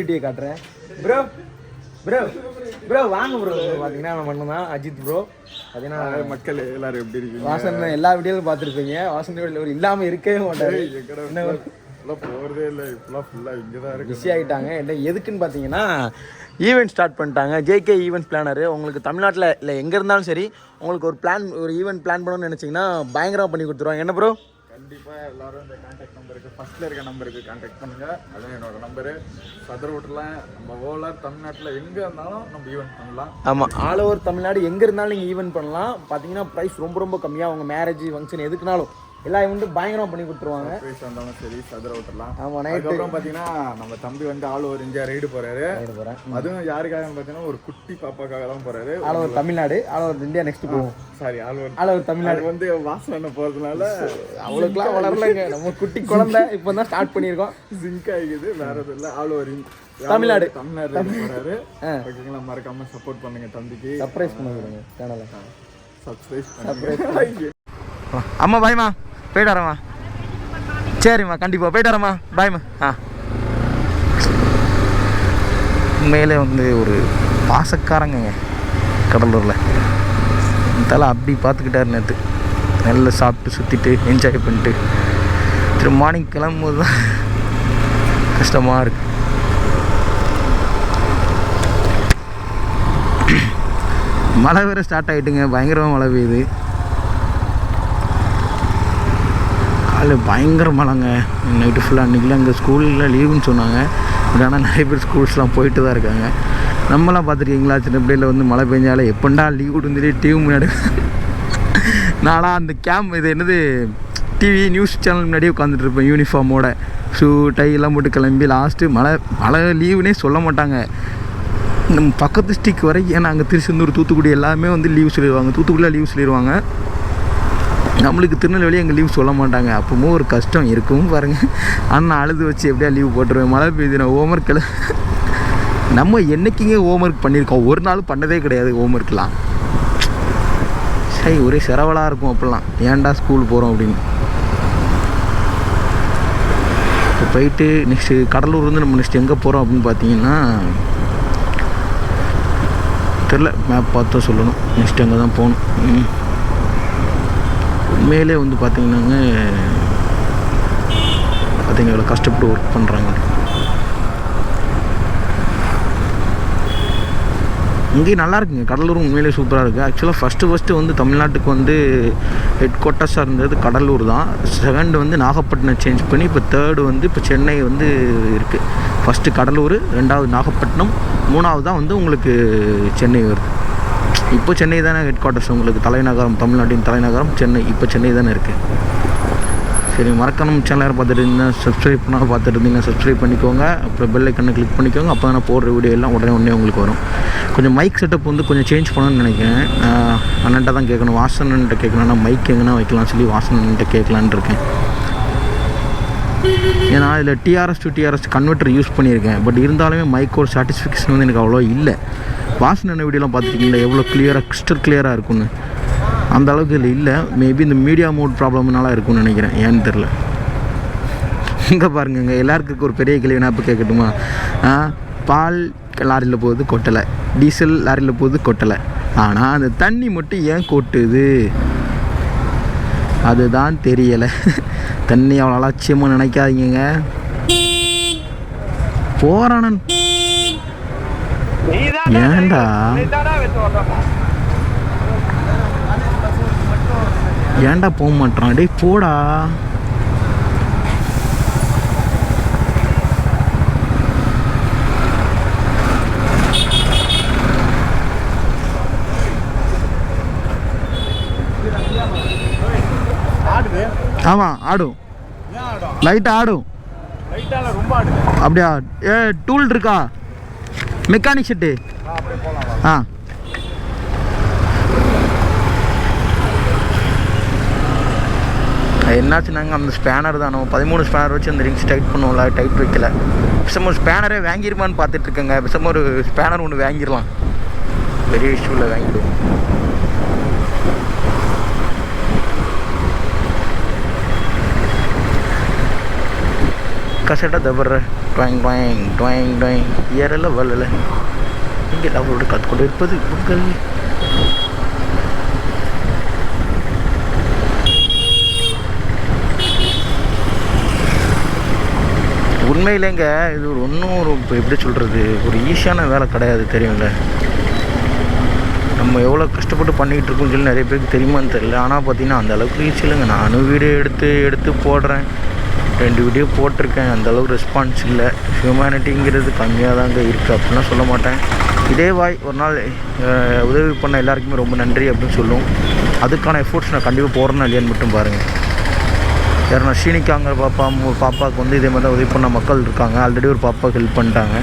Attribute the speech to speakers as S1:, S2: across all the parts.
S1: செலிபிரிட்டியை காட்டுறேன். Bro bro bro வாங்க bro. பார்த்தீங்கன்னா நம்ம பண்ண தான் அஜித் ப்ரோ. பார்த்தீங்கன்னா
S2: மக்கள் எல்லாரும் எப்படி இருக்கீங்க?
S1: வாசன் எல்லா வீடியோவும் பார்த்துருப்பீங்க. வாசன் வீடியோ ஒரு இல்லாமல் இருக்கவே மாட்டாரு.
S2: போகிறதே இல்லை, இப்பெல்லாம் ஃபுல்லாக இங்கே தான் இருக்கு.
S1: பிஸி ஆகிட்டாங்க. என்ன எதுக்குன்னு பார்த்தீங்கன்னா ஈவெண்ட் ஸ்டார்ட் பண்ணிட்டாங்க. JK event planner. உங்களுக்கு தமிழ்நாட்டில் இல்லை எங்கே இருந்தாலும் சரி உங்களுக்கு ஒரு ஈவெண்ட் பிளான் பண்ணணும்னு நினச்சிங்கன்னா பயங்கரமாக பண்ணி கொடுத்துருவாங்க. என்ன ப்ரோ?
S2: கண்டிப்பாக எல்லாரும் இந்த கான்டாக்ட் நம்பருக்கு ஃபஸ்ட்டில் இருக்க நம்பருக்கு கான்டாக்ட் பண்ணுங்கள். அதுவும் என்னோட நம்பரு. சதுர ரோட்டில் நம்ம ஓவர் தமிழ்நாட்டில் எங்கே இருந்தாலும் நம்ம ஈவெண்ட் பண்ணலாம்.
S1: ஆமாம், ஆல் ஓவர் தமிழ்நாடு எங்கே இருந்தாலும் நீங்கள் ஈவெண்ட் பண்ணலாம். பார்த்தீங்கன்னா ப்ரைஸ் ரொம்ப ரொம்ப கம்மியாக. அவங்க மேரேஜ் ஃபங்க்ஷன் எதுக்குனாலும் எல்லா ஈவெண்ட்டும் பயங்கரமாக பண்ணி கொடுத்துருவாங்க.
S2: ப்ரைஸ் வந்தாலும் சரி சதுர ரோட்டெல்லாம்.
S1: ஆமாம்,
S2: அதுக்கப்புறம் பார்த்தீங்கன்னா நம்ம தம்பி வந்து ஆல் ஓவர் இந்தியா ரைடு போகிறாரு. அதுவும் யாருக்காக பார்த்தீங்கன்னா ஒரு குட்டி பாப்பாக்காக தான் போகிறாரு.
S1: All over Tamil Nadu, all over India next போவோம்.
S2: சாரி, ஆல் ஓவர்
S1: தமிழ்நாடு
S2: வந்து வாசல் போகிறதுனால
S1: அவ்வளோக்குலாம் வளரலைங்க. நம்ம குட்டி குழந்தை இப்போ தான் ஸ்டார்ட் பண்ணியிருக்கோம்.
S2: ஜிங்க் ஆகிக்குது. வேற எதுவும் இல்லை. ஆல் ஓவர்
S1: தமிழ்நாடு
S2: போகிறாரு. ஓகேங்களா? மறக்காம சப்போர்ட் பண்ணுங்க தம்பிக்கு.
S1: சர்ப்ரைஸ் பண்ணுங்க சேனலை.
S2: சப்ஸ்கிரைப்.
S1: அம்மா பாய்மா, போயிட்டு வரேம்மா. சரிம்மா, கண்டிப்பாக போயிட்டு வரேம்மா. பாய்மா. உண்மையிலே வந்து ஒரு பாசக்காரங்க கடலூரில். தலை அப்படி பார்த்துக்கிட்டாரு நேற்று. நல்லா சாப்பிட்டு சுற்றிட்டு என்ஜாய் பண்ணிட்டு திரு மார்னிங் கிளம்பும்போது தான் கஷ்டமாக இருக்குது. மழை வேறு ஸ்டார்ட் ஆகிட்டுங்க. பயங்கரமாக மழை பெய்யுது. காலையில் பயங்கர மழைங்க. நைட்டு ஃபுல்லாக அன்றைக்கிலாம் எங்கள் ஸ்கூலில் லீவுன்னு சொன்னாங்க. பட் ஆனால் நிறைய பேர் ஸ்கூல்ஸ்லாம் போயிட்டு தான் இருக்காங்க. நம்மளாம் பார்த்துருக்கீங்களா சின்ன பிள்ளையில் வந்து மழை பெஞ்சாலே எப்பண்டா லீவ் விடுந்துட்டு டிவி முன்னாடி நானாக அந்த இது என்னது டிவி நியூஸ் சேனல் முன்னாடியே உட்காந்துட்டு இருப்பேன் யூனிஃபார்மோட. ஷூ டை எல்லாம் போட்டு கிளம்பி லாஸ்ட்டு மழை லீவுனே சொல்ல மாட்டாங்க. நம்ம பக்கத்து ஸ்டிக் வரைக்கும். ஏன்னா அங்கே திருச்செந்தூர் தூத்துக்குடி எல்லாமே வந்து லீவ் சொல்லிடுவாங்க. தூத்துக்குடியில் லீவ் சொல்லிடுவாங்க. நம்மளுக்கு திருநெல்வேலி எங்கள் லீவ் சொல்ல மாட்டாங்க. அப்பவும் ஒரு கஷ்டம் இருக்கும் பாருங்கள். ஆனால் அழுது வச்சு எப்படியா லீவ் போட்டுருவேன். மழை பெய்யுது. நான் ஹோம்ஒர்க்கில் நம்ம என்றைக்குங்க ஹோம்ஒர்க் பண்ணியிருக்கோம்? ஒரு நாள் பண்ணதே கிடையாது ஹோம்ஒர்க்லாம். சரி, ஒரே செரவலாக இருக்கும் அப்போல்லாம். ஏன்டா ஸ்கூல் போகிறோம் அப்படின்னு. இப்போ போயிட்டு நெக்ஸ்ட்டு கடலூர் வந்து நம்ம நெக்ஸ்ட் எங்கே போகிறோம் அப்படின்னு பார்த்தீங்கன்னா தெரில. மேப் பார்த்து சொல்லணும். நெக்ஸ்ட் அங்கே தான் போகணும். உண்மையிலே வந்து பார்த்தீங்கன்னா எவ்வளோ கஷ்டப்பட்டு ஒர்க் பண்ணுறாங்க. இங்கேயும் நல்லா இருக்குங்க. கடலூர் உண்மையிலே சூப்பராக இருக்குது. ஆக்சுவலாக ஃபஸ்ட்டு வந்து தமிழ்நாட்டுக்கு வந்து ஹெட் குவார்ட்டர்ஸாக இருந்தது கடலூர் தான். செகண்டு வந்து நாகப்பட்டினம் சேஞ்ச் பண்ணி இப்போ தேர்டு வந்து இப்போ சென்னை வந்து இருக்குது. ஃபஸ்ட்டு கடலூர், ரெண்டாவது நாகப்பட்டினம், மூணாவது தான் வந்து உங்களுக்கு சென்னை வருது. இப்போ சென்னை தானே ஹெட் குவார்ட்டர்ஸ் உங்களுக்கு. தலைநகரம், தமிழ்நாட்டின் தலைநகரம் சென்னை. இப்போ சென்னை தானே இருக்குது. சரி, மறக்காம சேனல் பார்த்துட்டு இருந்தீங்கன்னா சப்ஸ்கிரைப் பண்ணால் பார்த்துட்டு இருந்தீங்கன்னா சப்ஸ்கிரைப் பண்ணிக்கோங்க. அப்புறம் பெல் ஐக்கனை கிளிக் பண்ணிக்கோங்க. அப்போ நான் போடுற வீடியோ எல்லாம் உடனே உங்களுக்கு வரும். கொஞ்சம் மைக் செட்டப் வந்து கொஞ்சம் சேஞ்ச் பண்ணணும்னு நினைக்கிறேன். அண்ணன்ட்ட தான் கேட்கணும். வாசன்கிட்ட கேட்கணும்னா மைக் எங்கன்னா வைக்கலாம் சொல்லி வாசன்கிட்ட கேட்கலான் இருக்கேன். ஏன்னா இதில் TRS to TRS converter use பண்ணியிருக்கேன். பட் இருந்தாலுமே மைக்கோட சாட்டிஸ்ஃபிகேஷன் வந்து எனக்கு அவ்வளோ இல்லை. வாசனை வீடியோலாம் பார்த்துருக்கீங்களா எவ்வளோ கிளியராக கிறிஸ்டல் கிளியராக இருக்குன்னு? அந்த அளவுக்கு இதில் இல்லை. மேபி இந்த மீடியா மோட் ப்ராப்ளம்னால இருக்கும்னு நினைக்கிறேன். ஏன்னு தெரில. இங்கே பாருங்க, எல்லாருக்கும் ஒரு பெரிய கேள்வி நான் இப்போ கேட்கட்டுமா? பால் லாரியில் போகுது கொட்டலை, டீசல் லாரியில் போகுது கொட்டலை, ஆனால் அந்த தண்ணி மட்டும் ஏன் கொட்டுது அதுதான் தெரியலை. தண்ணி அவ்வளோ அலட்சியமாக நினைக்காதீங்க. போறானன் ஏன்டா போக மாட்டான்? டேய் போடா. ஆமாம், ஆடும். லைட்டாக ஆடும். அப்படியா? டூல் இருக்கா? Mechanic set. என்னாச்சுனாங்க, அந்த ஸ்பேனர் தான். நம்ம 13 ஸ்பேனர் வச்சு அந்த ரிங்ஸ் டைட் பண்ணுவோம்ல, டைட் வைக்கல. பேசாம ஒரு ஸ்பேனரே வாங்கிருமான்னு பார்த்துட்ருக்கேங்க. பேசாம ஒரு ஸ்பேனர் ஒன்று வாங்கிடலாம். பெரிய இஷ்யூவில் வாங்கிடுவோம். கசட்டா தபர்ற ட்வாயிங் ட்வாயிங் ட்வாயிங் ட்வாயிங் ஏறல வரல இங்கே அவரோட கற்றுக்கொண்டு இருப்பது உங்கள் உண்மையிலேங்க இது ஒன்றும் இப்போ எப்படி சொல்கிறது ஒரு ஈஸியான வேலை கிடையாது தெரியும்ல. நம்ம எவ்வளோ கஷ்டப்பட்டு பண்ணிகிட்டு இருக்கோம்னு சொல்லி நிறைய பேருக்கு தெரியுமான்னு தெரியல. ஆனால் பார்த்தீங்கன்னா அந்த அளவுக்கு ஈஸி இல்லைங்க. நானும் வீடியோ எடுத்து போடுறேன், 2 வீடியோ போட்டிருக்கேன். அந்தளவுக்கு ரெஸ்பான்ஸ் இல்லை. ஹியூமனிட்டிங்கிறது கம்மியாக தாங்க இருக்குது அப்படின்னா சொல்ல மாட்டேன். இதே வாய் ஒரு நாள் உதவி பண்ண எல்லாருக்குமே ரொம்ப நன்றி அப்படின்னு சொல்லுவோம். அதுக்கான எஃபோர்ட்ஸ் நான் கண்டிப்பாக போடுறேன்னா இல்லையான்னு மட்டும் பாருங்கள். யாருன்னா ஸ்ரீனிக்காங்கிற பாப்பாவுக்கு வந்து இதே மாதிரி தான் உதவி பண்ண மக்கள் இருக்காங்க. ஆல்ரெடி ஒரு பாப்பாவுக்கு ஹெல்ப் பண்ணிட்டாங்க.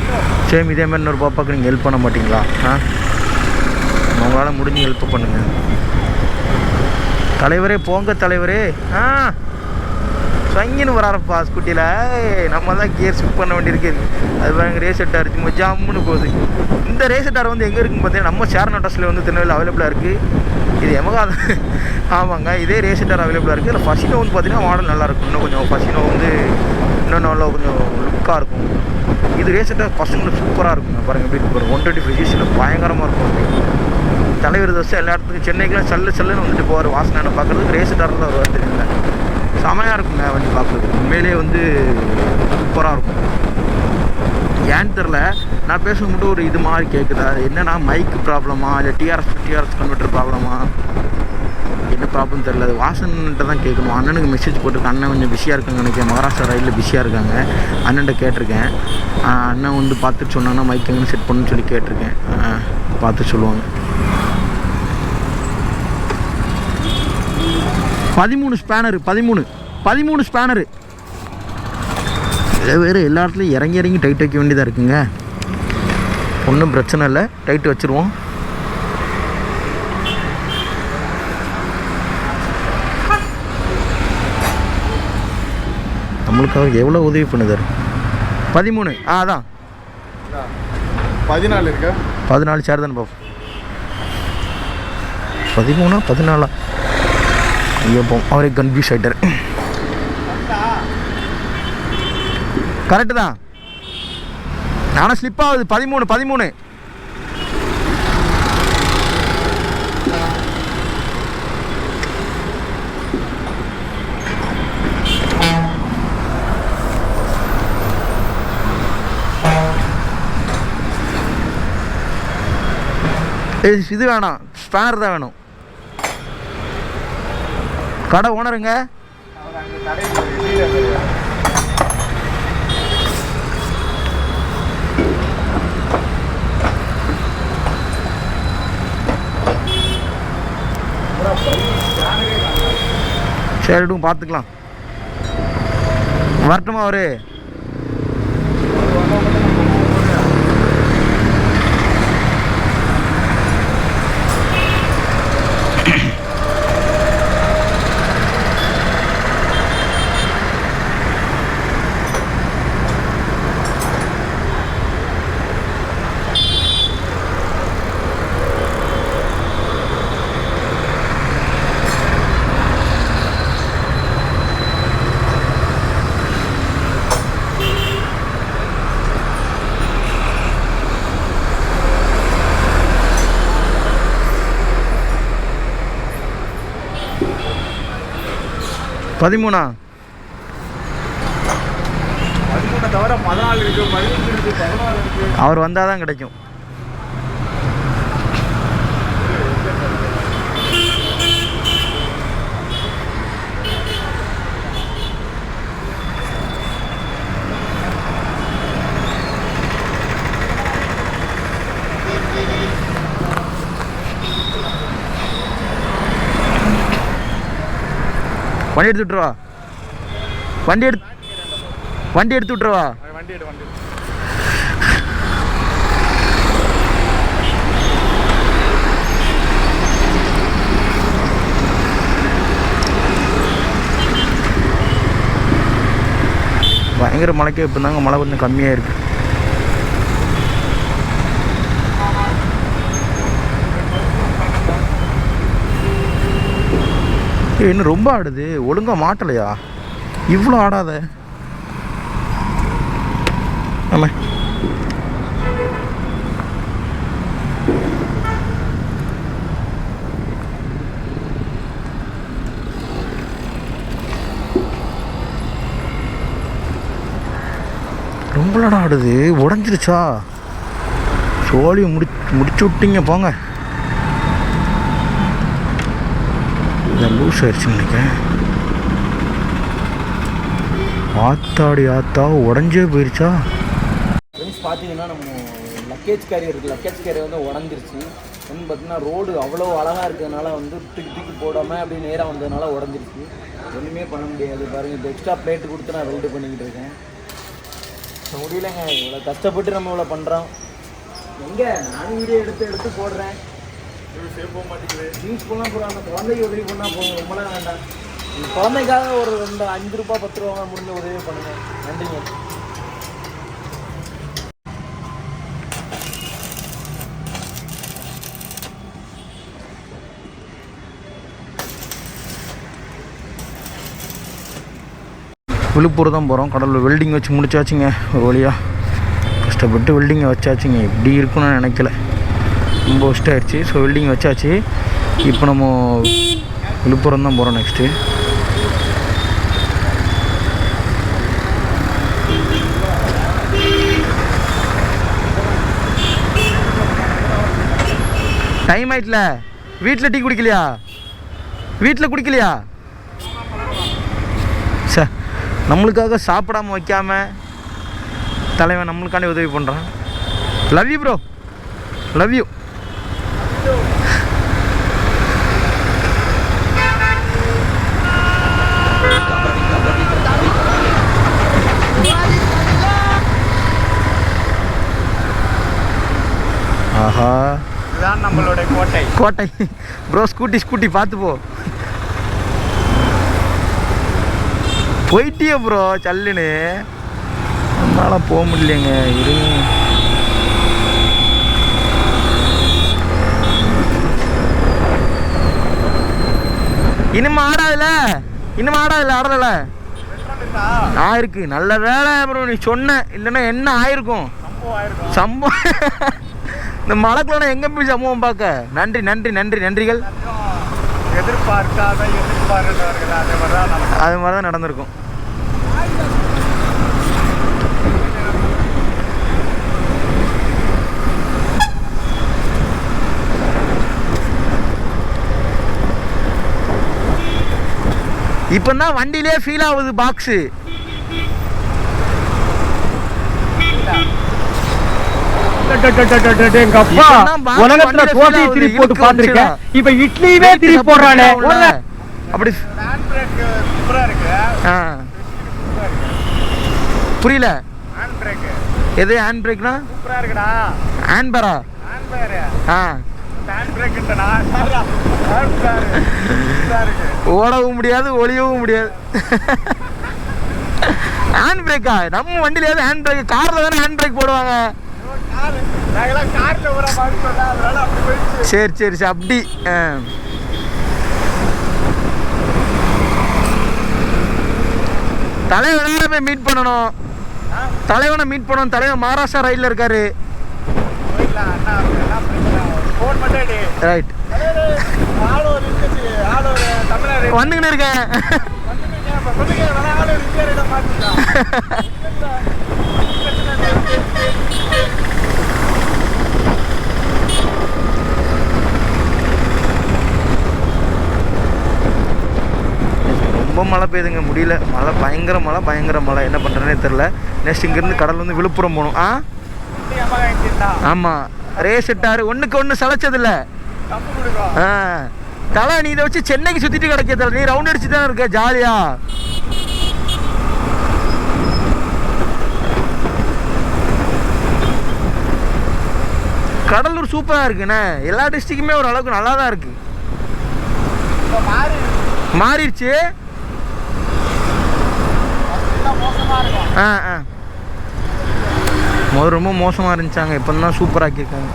S1: சேம் இதே மாதிரி இன்னொரு பாப்பாவுக்கு நீங்கள் ஹெல்ப் பண்ண மாட்டிங்களா? உங்களால் முடிஞ்சு ஹெல்ப் பண்ணுங்கள். தலைவரே போங்க தலைவரே. சங்கின்னு வராரப்பா ஸ்கூட்டியில். நம்ம தான் கியர் ஷிஃப்ட் பண்ண வேண்டியிருக்கு. அது பாருங்க ரேஸ் டார் சும்மா ஜாமுன்னு போகுது. இந்த ரேஸ் டார் வந்து எங்கே இருக்குன்னு பார்த்தீங்கன்னா நம்ம ஷேர் நோட்டஸில் வந்து திருநெல்வேலி அவைலபிளாக இருக்குது. இது எமகாத ஆமாங்க, இதே ரேஸ் டார் அவைலபிளாக இருக்குது. இதில் ஃபசினோ வந்து பார்த்தீங்கன்னா மாடல் நல்லாயிருக்கும். இன்னும் கொஞ்சம் ஃபசினோ வந்து இன்னும் நல்லா கொஞ்சம் லுக்காக இருக்கும். இது ரேஸ் டார் பசங்களுக்கு சூப்பராக இருக்குங்க. பாருங்கள் எப்படி இருக்கு. 125 சிசியில் பயங்கரமாக இருக்கும். தலைவர் தோசை எல்லா இடத்துக்கும் சென்னைக்கெலாம் சல்லுன்னு வந்துட்டு போவார். வாசனை பார்க்குறதுக்கு ரேஸ் டாரில் தான் வருவார் தெரியல. செமையாக இருக்குங்க வண்டி பார்க்குறது. உண்மையிலே வந்து சூப்பராக இருக்கும். ஏன்னு தெரில, நான் பேச மட்டும் ஒரு இது மாதிரி கேட்குதா? என்னன்னா மைக்கு ப்ராப்ளமா இல்லை டிஆர்எஸ் கன்வெர்ட்டர் ப்ராப்ளமா என்ன ப்ராப்ளம் தெரில. அது வாசன்கிட்ட தான் கேட்கணும். அண்ணனுக்கு மெசேஜ் போட்டிருக்கேன். அண்ணன் கொஞ்சம் பிஸியாக இருக்காங்க நினைக்கிறேன். மகாராஷ்டிரா ரயிலில் பிஸியாக இருக்காங்க. அண்ணன்ட்ட கேட்டிருக்கேன். அண்ணன் வந்து பார்த்துட்டு சொன்னாங்கன்னா மைக் எங்கே செட் பண்ணுன்னு சொல்லி கேட்டிருக்கேன். பார்த்து சொல்லுவாங்க. 13 ஸ்பேனரு 13 ஸ்பேனரு. இதை வேறு எல்லா இடத்துலையும் இறங்கி டைட் வைக்க வேண்டியதாக இருக்குங்க. ஒன்றும் பிரச்சனை இல்லை, டைட்டு வச்சுருவோம். நம்மளுக்காக எவ்வளோ உதவி பண்ணுதார். 13 அதான்
S2: 14 இருக்கா?
S1: 14 சேர் தானே பார்ப்போம். 13 14 ஐயப்போ அவரே கன்ஃபியூஸ் ஆகிட்டார். கரெக்டு தான், நானும் ஸ்லிப் ஆகுது. 13 இது வேணாம், ஸ்பேனர் தான் வேணும். கடை ஓனருங்க. சரிடும், பார்த்துக்கலாம். வரட்டுமா அவரு? பதிமூணா
S2: தவிர 14 இருக்கு, 15 இருக்கு, 16 இருக்கு.
S1: அவர் வந்தால் தான் கிடைக்கும். வண்டி எடுத்து விட்டுருவா. வண்டி எடுத்து விட்டுருவா. பயங்கர மழைக்கே இப்போ தாங்க மழை கொஞ்சம் கம்மியாக இருக்குது. இன்னும் ரொம்ப ஆடுது. ஒழுங்காக மாட்டலையா? இவ்வளோ ஆடாத. ஆமாம். ரொம்பலடா ஆடுது. உடஞ்சிருச்சா? சோழியை முடிச்சு விட்டீங்க போங்க. இதை லூஸ் ஆயிடுச்சு நினைக்கிறேன். ஆத்தாடி ஆத்தா, உடஞ்சே போயிடுச்சா? ஃப்ரெண்ட்ஸ் பார்த்தீங்கன்னா நம்ம லக்கேஜ் கேரியர் இருக்குது. லக்கேஜ் கேரியர் வந்து உடஞ்சிருச்சு. வந்து பார்த்தீங்கன்னா ரோடு அவ்வளோ அழகாக இருக்கிறதுனால வந்து தூக்கி போடாமல் அப்படி நேராக வந்ததுனால உடஞ்சிருச்சு. ஒன்றுமே பண்ண முடியாது. பாருங்கள், இப்போ எக்ஸ்ட்ரா பிளேட்டு கொடுத்து நான் வெல்டு பண்ணிக்கிட்டு இருக்கேன். முடியலைங்க, இவ்வளோ கஷ்டப்பட்டு நம்ம இவ்வளோ பண்ணுறோம். எங்கே நானும் வீடியோ எடுத்து போடுறேன்.
S2: போக மாட்டேங்குது.
S1: ஜீன்ஸ் போனால் போகிறோம். அந்த குழந்தைக்கு உதவி பண்ணால் போகும். ரொம்பலாம் வேண்டாம். இந்த குழந்தைக்காக ஒரு 5 ரூபா 10 ரூபா முடிஞ்ச உதவி பண்ணுங்கள். நன்றிங்க. விழுப்புரம் தான் போகிறோம். கடலில் வெல்டிங் வச்சு முடிச்சாச்சுங்க. ஒரு வழியாக கஷ்டப்பட்டு வெல்டிங்கை வச்சாச்சுங்க. எப்படி இருக்குன்னு நினைக்கல, ரொம்ப ஒஸ்ட் ஆயிடுச்சு. ஸோ வெல்டிங் வச்சாச்சு. இப்போ நம்ம விழுப்புரம் தான் போகிறோம் நெக்ஸ்ட்டு. டைம் ஆயிட்டல. வீட்டில் டீ குடிக்கலையா? வீட்டில் குடிக்கலையா? சார், நம்மளுக்காக சாப்பிடாமல் வைக்காமல் தலைவன் நம்மளுக்காண்டி உதவி பண்ணுறான். Love you bro, love you. ஆஹா,
S2: இதுதான் நம்மளோட கோட்டை.
S1: ப்ரோ ஸ்கூட்டி பார்த்து போயிட்டியே ப்ரோ சல்லுன்னு. நம்மளால போக முடியலைங்க. இருங்க, இன்னும் ஆடாதுல ஆடல ஆயிருக்கு. நல்ல வேலை ப்ரோ நீ சொன்ன, இல்லைன்னா என்ன ஆயிருக்கும் சம்பவம். இந்த மழைக்குள்ள எங்கே போய் சம்பவம் பார்க்க. நன்றிகள். அது மாதிரி தான் நடந்திருக்கும். இப்போ தான் வண்டியிலே ஃபீல் ஆகுது பாக்ஸு.
S3: உலகத்துல தோசை திருப்பி போட்டு பார்த்திருக்கேன். இப்ப இட்லியுமே திருப்பி போடுறானே.
S1: அப்படி புரியல. எது ஹேண்ட் பிரேக்னா? ஹேண்ட் பேரா? ஓடவும் முடியாது, ஒளியவும் முடியாது. ஹேண்ட் பிரேக்கா? நம்ம வண்டியில ஏதாவது ஹேண்ட் பிரேக், கார்ல தானே ஹேண்ட் பிரேக் போடுவாங்க. சரி அப்படி. தலைவனை போய் மீட் பண்ணணும். தலைவன் மகாராஷ்டிரா ரயில்ல இருக்காரு. ரைட், வந்துக்கிட்டு இருக்கேன். ரொம்ப மழை பெய்யுதுங்க, முடியல. மழை பயங்கர மழை. என்ன பண்ணுறேனே தெரில. நெக்ஸ்ட் இங்கேருந்து கடல் வந்து விழுப்புரம் போகணும். ஆமாம், ரேஸ் எட்டாரு, ஒன்றுக்கு ஒன்று சளைச்சதில்ல. தலை நீ இதை வச்சு சென்னைக்கு சுற்றிட்டு கிடைக்க தலை. நீ ரவுண்ட் அடிச்சு தானே இருக்க ஜாலியா. கடலூர் சூப்பராக இருக்குண்ணே. எல்லா டிஸ்ட்ரிக்ட்டுமே ஒரு அளவுக்கு நல்லா தான் இருக்கு. மாறிடுச்சு. முதல்ல ரொம்ப மோசமாக இருந்துச்சாங்க, இப்போ தான் சூப்பராக்கியிருக்காங்க.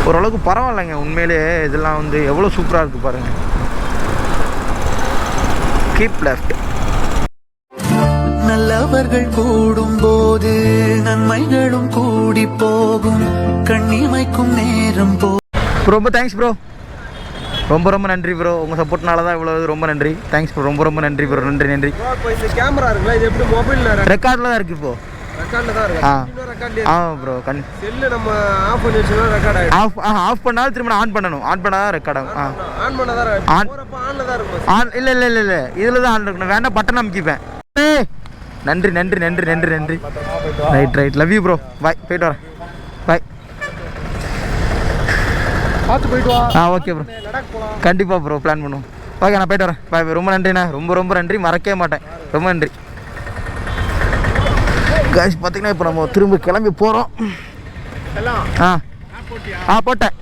S1: ஓரளவுக்கு பரவாயில்லைங்க உண்மையிலே. இதெல்லாம் வந்து எவ்வளோ சூப்பராக இருக்குது பாருங்கள். Keep left. நல்ல
S4: நல்லவர்கள் கூடும் போது நன்மைகளும் கூடி போகும் கண்ணிமைக்கும் நேரம் போ.
S1: ரொம்ப தேங்க்ஸ் ப்ரோ, ரொம்ப ரொம்ப நன்றி ப்ரோ. உங்கள் சப்போர்ட்னால தான் இவ்வளோ ரொம்ப நன்றி. தேங்க்ஸ் ப்ரோ, ரொம்ப ரொம்ப நன்றி ப்ரோ. நன்றி நன்றி.
S3: இப்போ இந்த கேமரா இருக்குல்ல, இது எப்படி மொபைலில்
S1: ரெக்கார்டில் தான் இருக்குது இப்போது.
S3: ரெக்கார்டில் தான் இருக்கு. ரெக்கார்ட்
S1: ஆமாம் ப்ரோ.
S3: செல்லு நம்ம ஆஃப் பண்ணி வச்சுனா ரெக்கார்ட் ஆகிடும்.
S1: ஆஃப் பண்ணாலும் திரும்ப ஆன் பண்ணணும். ஆன் பண்ணால் தான் ரெக்கார்ட் ஆகும்.
S3: ஆன் பண்ணால் தான் ஆனில் தான் இருக்கும்.
S1: இல்லை இல்லை இல்லை இல்லை, இதில் தான் ஆன் இருக்கணும். வேணா பட்டன் அமைக்கிப்பேன். நன்றி நன்றி நன்றி நன்றி நன்றி. Right right, love you bro. Bye, போயிட்டு வரேன். பாய்.
S3: பார்த்து போயிட்டு வா.
S1: ஓகே ப்ரோ, கண்டிப்பாக ப்ரோ, பிளான் பண்ணுவோம். ஓகே, நான் போயிட்டு வரேன். பாய். ரொம்ப நன்றிண்ணா, ரொம்ப ரொம்ப நன்றி, மறக்கவே மாட்டேன். ரொம்ப நன்றி. காய்ஸ் பார்த்தீங்கன்னா இப்போ நம்ம திரும்ப கிளம்பி போகிறோம். போட்டேன்.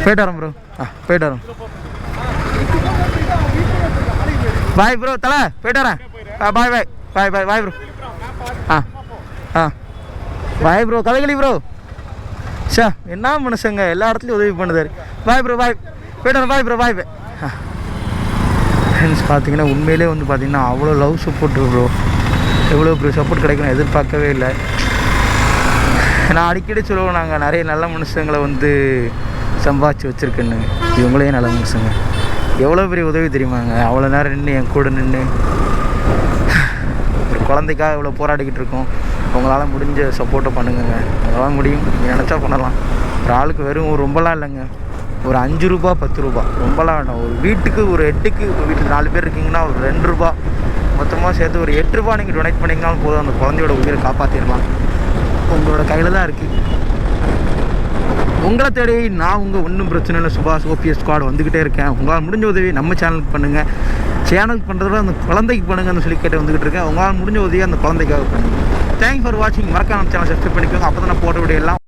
S1: போயிட்டு வரேன் ப்ரோ. போயிட்டு வரேன். பாய் ப்ரோ, தலை போயிட்டு வரேன். Bye bye bye bye bye bro. Bye bro. கதைகளி ப்ரோ. ஷா, என்ன மனுஷங்க, எல்லா இடத்துலையும் உதவி பண்ணுதாரு. பாய் ப்ரோ, பாய். போயிட்டு வரேன். பாய் ப்ரோ, பாய் பாய். ஃப்ரெண்ட்ஸ் பார்த்தீங்கன்னா உண்மையிலே வந்து பார்த்தீங்கன்னா அவ்வளோ லவ் சப்போர்ட் ப்ரோ. எவ்வளோ ப்ரோ சப்போர்ட் கிடைக்கணும் எதிர்பார்க்கவே இல்லை. நான் அடிக்கடி சொல்லுவோம், நாங்கள் நிறைய நல்ல மனுஷங்களை வந்து சம்பாதிச்சு வச்சுருக்கேன்னு. இவங்களே நல்ல மனுஷங்க. எவ்வளோ பெரிய உதவி தெரியுமாங்க. அவ்வளோ நேரம் நின்று என் கூட நின்று ஒரு குழந்தைக்காக இவ்வளோ போராடிக்கிட்டு இருக்கோம். உங்களால் முடிஞ்ச சப்போர்ட்டை பண்ணுங்கங்க. உங்களால் முடியும், நினச்சா பண்ணலாம். ஒரு ஆளுக்கு வெறும் ரொம்பலாம் இல்லைங்க, ஒரு 5 ரூபா 10 ரூபா ரொம்பலாம் வேண்டாம். ஒரு வீட்டுக்கு, ஒரு ஹெட்டுக்கு, ஒரு வீட்டில் 4 பேர் இருக்கீங்கன்னா ஒரு 2 ரூபா மொத்தமாக சேர்த்து ஒரு 8 ரூபா நீங்கள் டொனேட் பண்ணிங்கனாலும் போதும். அந்த குழந்தையோட உயிரை காப்பாற்றிடலாம். உங்களோட கையில் தான் இருக்குது. உங்களை தேடி நான் ஒன்றும் பிரச்சனை இல்லை, சுபாஷ் ஓபிஎஸ் ஸ்குவாட் வந்துக்கிட்டே இருக்கேன். உங்களால் முடிஞ்ச உதவி நம்ம சேனலுக்கு பண்ணுங்கள். சேனலுக்கு பண்ணுறத அந்த குழந்தைக்கு பண்ணுங்கன்னு சொல்லி கேட்டு வந்துக்கிட்டு இருக்கேன். உங்களால் முடிஞ்ச உதவி அந்த குழந்தைக்காக பண்ணுங்கள். தேங்க்ஸ் ஃபார் வாட்சிங். மறக்காம சேனல் சப்ஸ்கிரைப் பண்ணிக்கோங்க. அப்போ தான் நான் போட்ட வீடியோ எல்லாம்